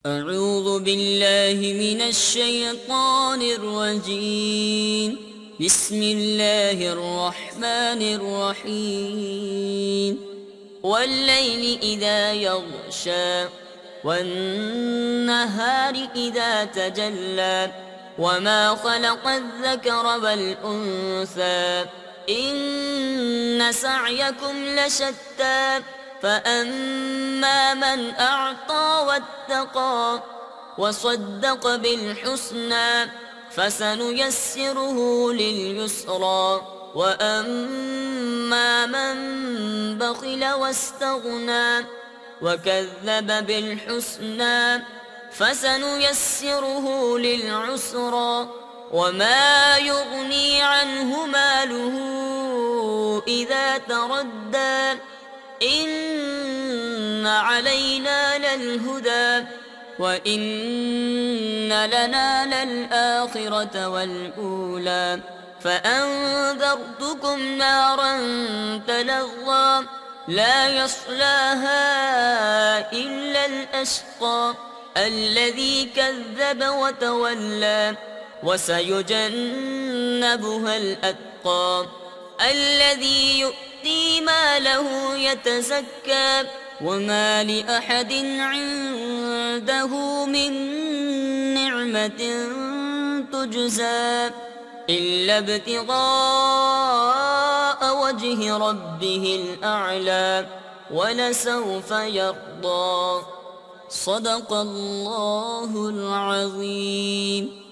أعوذ بالله من الشيطان الرجيم. بسم الله الرحمن الرحيم. والليل إذا يغشى والنهار إذا تجلى وما خلق الذكر والأنثى إن سعيكم لشتى فأما من أعطى واتقى وصدق بالحسنى فسنيسره لليسرى وأما من بخل واستغنى وكذب بالحسنى فسنيسره للعسرى وما يغني عنه ماله إذا تردى إن علينا للهدى وإن لنا للآخرة والأولى فأنذرتكم نارا تلظى لا يصلاها إلا الأشقى الذي كذب وتولى وسيجنبها الأتقى الذي يؤتي ماله يتزكى وما لأحد عنده من نعمة تجزى إلا ابتغاء وجه ربه الأعلى ولسوف يرضى. صدق الله العظيم.